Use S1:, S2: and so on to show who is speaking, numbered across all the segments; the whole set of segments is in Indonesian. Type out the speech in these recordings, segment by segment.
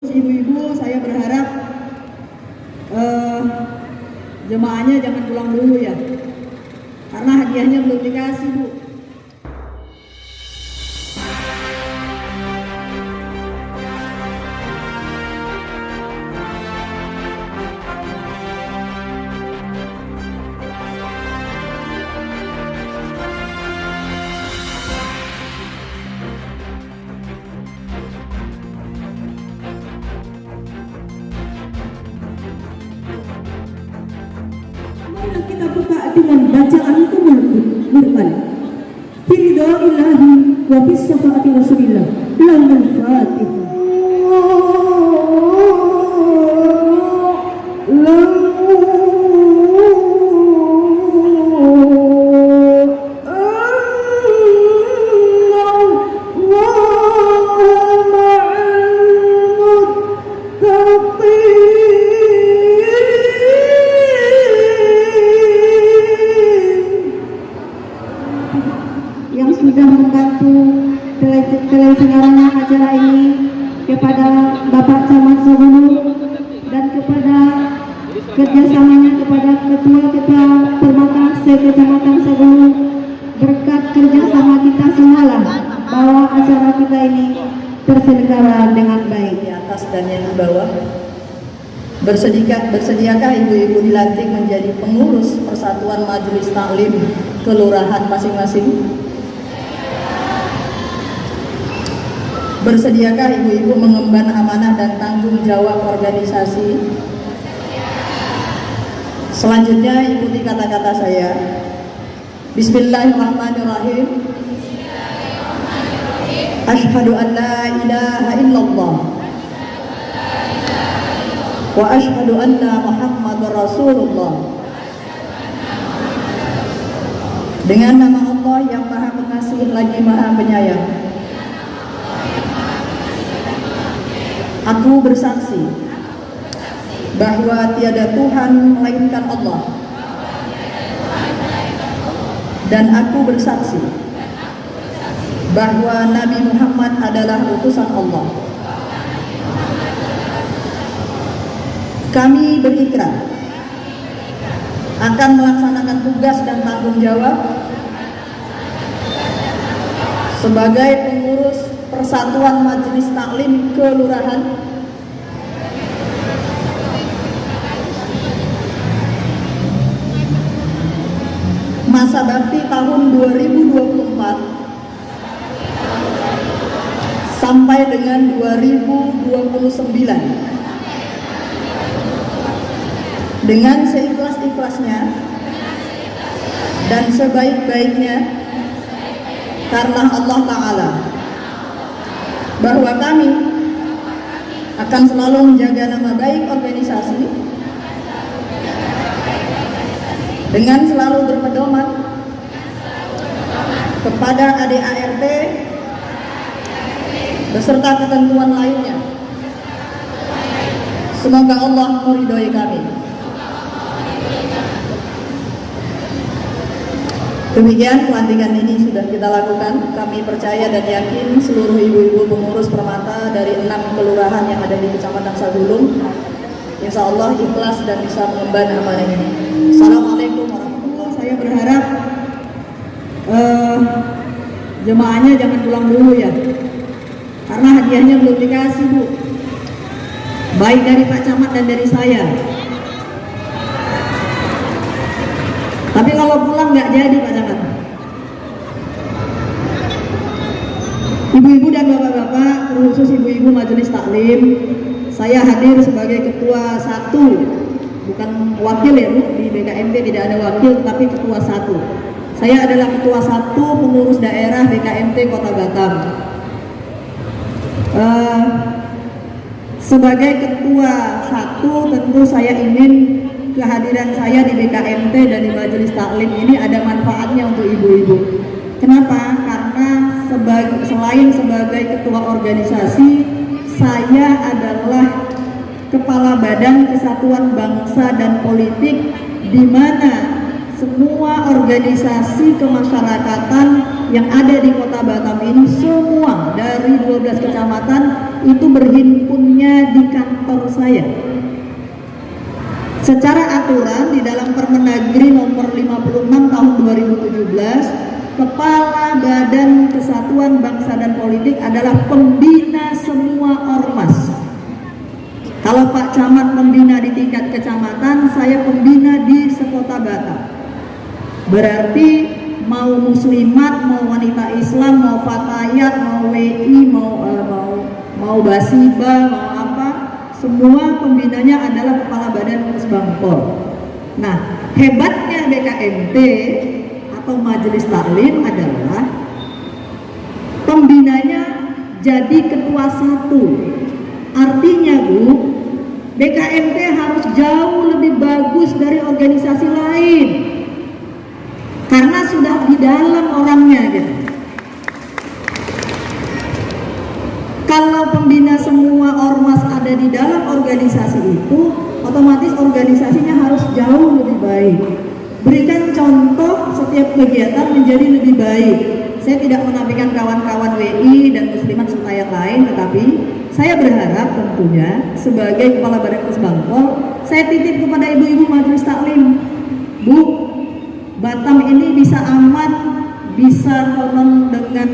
S1: Ibu-ibu, saya berharap jemaahnya jangan pulang dulu ya, karena hadiahnya belum dikasih, Bu.
S2: Marilah kita buka dengan bacaan Qur'an. Firidaillahi wa bis syafaati Rasulillah. Lahul Fatihah. Yang sudah membantu penyelenggaraan acara ini, kepada Bapak Camat Sabulu dan kepada kerjasamanya kepada ketua-ketua permata sekecamatan Sabulu, berkat kerjasama kita semua bahwa acara kita ini terselenggara dengan baik.
S1: Di atas dan yang di bawah, bersediakah ibu-ibu dilantik menjadi pengurus Persatuan Majelis Taklim kelurahan masing-masing? Bersediakah ibu-ibu mengemban amanah dan tanggung jawab organisasi? Selanjutnya ikuti kata-kata saya. Bismillahirrahmanirrahim. Asyhadu an la ilaha illallah wa asyhadu anna Muhammadar Rasulullah. Dengan nama Allah yang Maha Pengasih lagi Maha Penyayang, aku bersaksi bahwa tiada Tuhan melainkan Allah, dan aku bersaksi bahwa Nabi Muhammad adalah utusan Allah. Kami berikrar akan melaksanakan tugas dan tanggung jawab sebagai pengurus Persatuan Majelis Taklim Kelurahan masa bakti tahun 2024 sampai dengan 2029 dengan seikhlas-ikhlasnya dan sebaik-baiknya karena Allah Ta'ala, bahwa kami akan selalu menjaga nama baik organisasi dengan selalu berpedoman kepada ADART beserta ketentuan lainnya. Semoga Allah meridhoi kami. Demikian pelantikan ini sudah kita lakukan. Kami percaya dan yakin seluruh ibu-ibu pengurus permata dari 6 kelurahan yang ada di Kecamatan Sagulung insya Allah ikhlas dan bisa mengemban amanah ini. Assalamualaikum warahmatullahi wabarakatuh. Saya berharap jemaahnya jangan pulang dulu ya, karena hadiahnya belum dikasih, Bu, baik dari Pak Camat dan dari saya. Tapi kalau pulang nggak jadi, Pak Camat. Ibu-ibu dan bapak-bapak, terkhusus ibu-ibu Majelis Taklim, saya hadir sebagai ketua 1, bukan wakil ya, Bu. Di BKMT tidak ada wakil, tapi ketua 1. Saya adalah ketua 1 pengurus daerah BKMT Kota Batam. Sebagai ketua 1, tentu saya ingin kehadiran saya di BKMT dan di Majelis Taklim ini ada manfaatnya untuk ibu-ibu. Kenapa? Karena selain sebagai ketua organisasi, saya adalah kepala Badan Kesatuan Bangsa dan Politik, di mana semua organisasi kemasyarakatan yang ada di Kota Batam ini semua dari 12 kecamatan itu berhimpunnya di Secara aturan di dalam Permendagri nomor 56 tahun 2017, Kepala Badan Kesatuan Bangsa dan Politik adalah pembina semua ormas. Kalau Pak Camat membina di tingkat kecamatan, saya pembina di sekota Batam. Berarti mau muslimat, mau wanita Islam, mau fatayat, mau WI, mau basiba, mau apa, semua pembinanya adalah Kepala Badan Kesbangpol. Nah, hebatnya BKMT atau Majelis Taklim adalah pembinanya jadi ketua satu. Artinya Bu, BKMT harus jauh lebih bagus dari organisasi lain karena sudah di dalam orangnya gitu. Kalau pembina semua ormas ada di dalam organisasi itu, otomatis organisasinya harus jauh lebih baik. Berikan contoh setiap kegiatan menjadi lebih baik. Saya tidak menafikan kawan-kawan WI dan muslimat serta yang lain, tetapi saya berharap tentunya sebagai Kepala Badan Kesbangpol, saya titip kepada ibu-ibu Majelis Taklim, Bu, Batam ini bisa aman, bisa konon dengan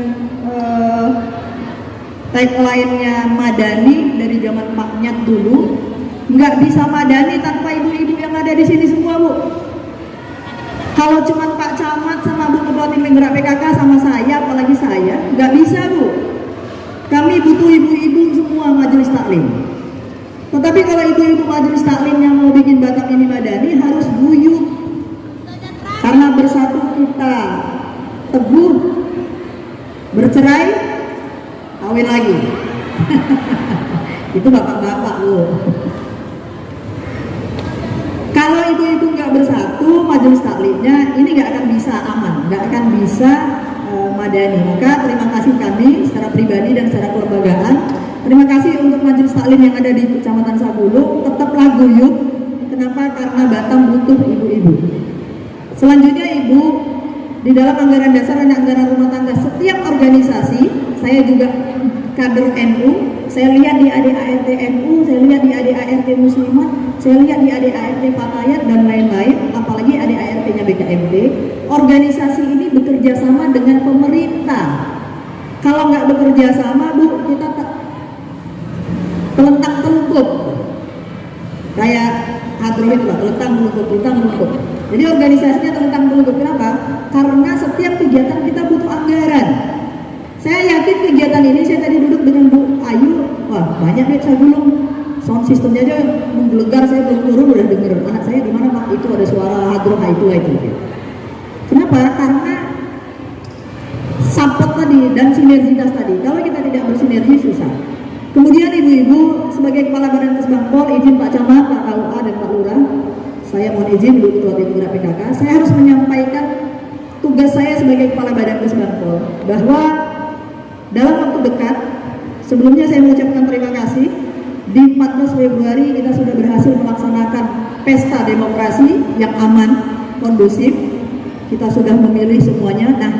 S1: tagline-nya Madani dari zaman Pak Nyat dulu. Nggak bisa Madani tanpa ibu-ibu yang ada di sini semua, Bu. Kalau cuma Pak Camat sama Bu Ketua Tim Penggerak PKK sama saya, apalagi saya, nggak bisa, Bu. Kami butuh ibu-ibu semua Majelis Taklim. Tetapi kalau ibu-ibu Majelis Taklim yang mau bikin Batam ini Madani harus guyup. Karena bersatu kita teguh, bercerai, kawin lagi. Itu bapak-bapak loh. Kalau ibu-ibu nggak bersatu, Majelis Taklimnya ini nggak akan bisa aman, nggak akan bisa madani. Maka terima kasih kami secara pribadi dan secara kelembagaan. Terima kasih untuk Majelis Taklim yang ada di Kecamatan Sabulung, tetaplah guyup. Kenapa? Karena Batam butuh ibu-ibu. Selanjutnya Ibu, di dalam anggaran dasar dan anggaran rumah tangga setiap organisasi, saya juga kader NU, saya lihat di ADART NU, saya lihat di ADART Muslimat, saya lihat di ADART Fatayat dan lain-lain, apalagi ADART-nya BKMT. Organisasi ini bekerja sama dengan pemerintah. Kalau nggak bekerja sama, Bu, kita telentang telungkup. Kayak hadroh itu lah, telentang telungkup. Jadi organisasinya telentang telungkup. Kenapa? Karena setiap kegiatan kita butuh anggaran. Saya yakin kegiatan ini, saya tadi duduk dengan Bu Ayu, wah banyak nih saya gulung, sound systemnya aja menggelegar, saya belum turun udah denger, anak saya di mana Pak, itu ada suara hadroh itu. Kenapa? Karena support tadi dan sinergitas tadi. Kalau kita tidak bersinergi susah. Kemudian ibu-ibu sebagai Kepala Badan Kesbangpol, izin Pak Camat, Pak KUA dan Pak Lurah, saya mohon izin Bu Ketua Tim Penggerak PKK, saya harus menyampaikan tugas saya sebagai Kepala Badan Kesbangpol bahwa dalam waktu dekat, sebelumnya saya mengucapkan terima kasih. Di 14 Februari kita sudah berhasil melaksanakan pesta demokrasi yang aman, kondusif. Kita sudah memilih semuanya. Nah,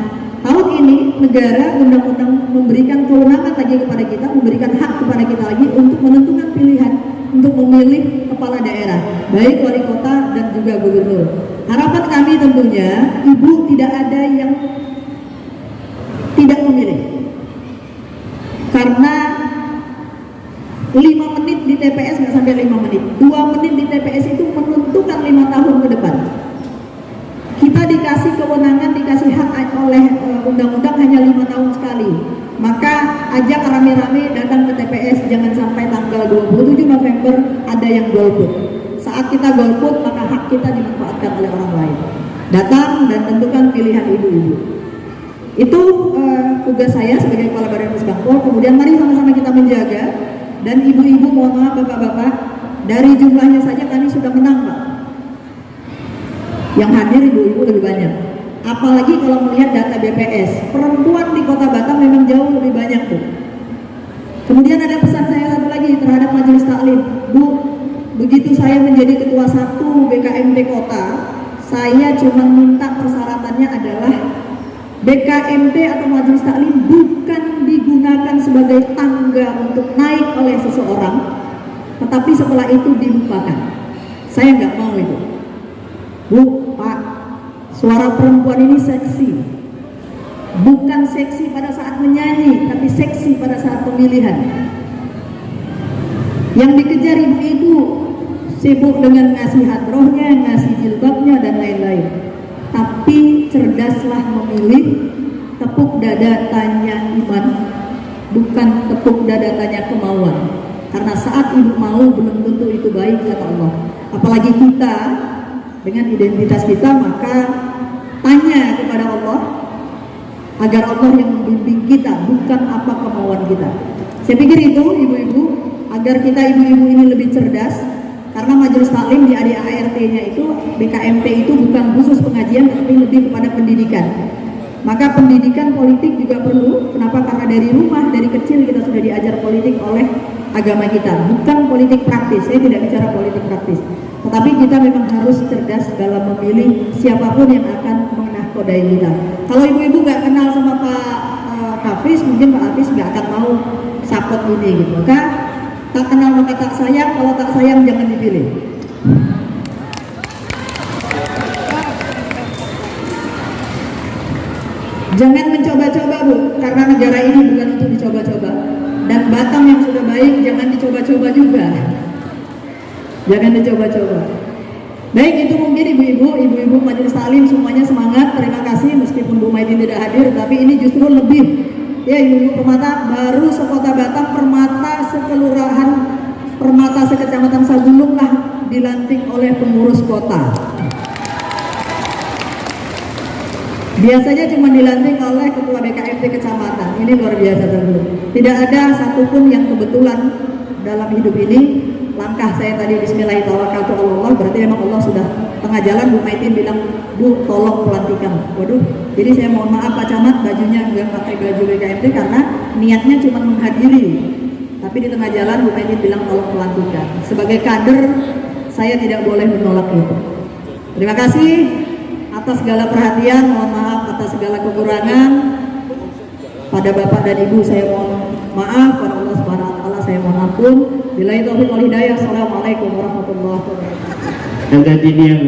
S1: tahun ini negara undang-undang memberikan kewenangan lagi kepada kita, memberikan hak kepada kita lagi untuk menentukan pilihan untuk memilih kepala daerah, baik wali kota dan juga gubernur. Harapan kami tentunya Ibu tidak ada yang tidak memilih. Karena 5 menit di TPS nggak sampai 5 menit, 2 menit di TPS itu menentukan 5 tahun ke depan. Kita dikasih kewenangan, dikasih hak oleh undang-undang hanya 5 tahun sekali. Maka ajak rame-rame datang ke TPS, jangan sampai tanggal 27 November ada yang golput. Saat kita golput, maka hak kita dimanfaatkan oleh orang lain. Datang dan tentukan pilihan ibu-ibu. Itu tugas saya sebagai Kepala Badan Kesbangpol. Kemudian mari sama-sama kita menjaga. Dan ibu-ibu, mohon maaf bapak-bapak, dari jumlahnya saja kami sudah menang Pak. Yang hadir ibu-ibu lebih banyak. Apalagi kalau melihat data BPS, perempuan di Kota Batam memang jauh lebih banyak tuh. Kemudian ada pesan saya satu lagi terhadap Majelis Taklim. Bu, begitu saya menjadi ketua 1 BKMT Kota, saya cuma minta persyaratannya adalah BKMT atau Majelis Taklim bukan digunakan sebagai tangga untuk naik oleh seseorang, tetapi setelah itu dilupakan. Saya nggak mau itu. Bu, Pak, suara perempuan ini seksi. Bukan seksi pada saat menyanyi, tapi seksi pada saat pemilihan. Yang dikejar ibu-ibu sibuk dengan ngasih hadrohnya, ngasih jilbabnya, dan lain-lain. Tapi cerdaslah memilih, tepuk dada tanya iman, bukan tepuk dada tanya kemauan. Karena saat ibu mau belum tentu itu baik, kata Allah. Apalagi kita dengan identitas kita, maka tanya kepada Allah agar Allah yang membimbing kita, bukan apa kemauan kita. Saya pikir itu ibu-ibu, agar kita ibu-ibu ini lebih cerdas. Karena majelis taklim di ADART-nya itu, BKMT itu bukan khusus pengajian, tapi lebih kepada pendidikan. Maka pendidikan politik juga perlu. Kenapa? Karena dari rumah, dari kecil kita sudah diajar politik oleh agama kita. Bukan politik praktis, saya tidak bicara politik praktis. Tetapi kita memang harus cerdas dalam memilih siapapun yang akan menahkodai kita. Kalau ibu-ibu nggak kenal sama Pak Hafiz, mungkin Pak Hafiz nggak akan mau support ini gitu. Maka tak kenal maka tak sayang, kalau tak sayang jangan dipilih. Jangan mencoba-coba Bu, karena negara ini bukan untuk dicoba-coba. Dan Batam yang sudah baik jangan dicoba-coba juga. Jangan dicoba-coba. Baik, itu mungkin ibu-ibu majelis taklim semuanya semangat. Terima kasih meskipun Bu Maidin tidak hadir, tapi ini justru lebih ya ibu-ibu permata baru sekota Batam, permata sekelurahan, permata sekecamatan Sagulung lah dilantik oleh pengurus kota. Biasanya cuma dilantik oleh ketua BKMT kecamatan. Ini luar biasa Sagulung. Tidak ada satupun yang kebetulan dalam hidup ini. Langkah saya tadi bismillahirrahmanirrahim, berarti memang Allah sudah tengah jalan. Bu Maitin bilang, Bu tolong pelantikan. Waduh, jadi saya mohon maaf Pak Camat, bajunya nggak pakai baju BKMT karena niatnya cuma menghadiri. Tapi di tengah jalan Bu Maitin bilang tolong pelantikan. Sebagai kader, saya tidak boleh menolak itu. Terima kasih atas segala perhatian, mohon maaf atas segala kekurangan. Pada Bapak dan Ibu saya mohon maaf, pada Allah Subhanahu wa taala saya mohon ampun. Billahi taufiq wal hidayah. Assalamualaikum warahmatullahi wabarakatuh.
S3: Al-Fatihah.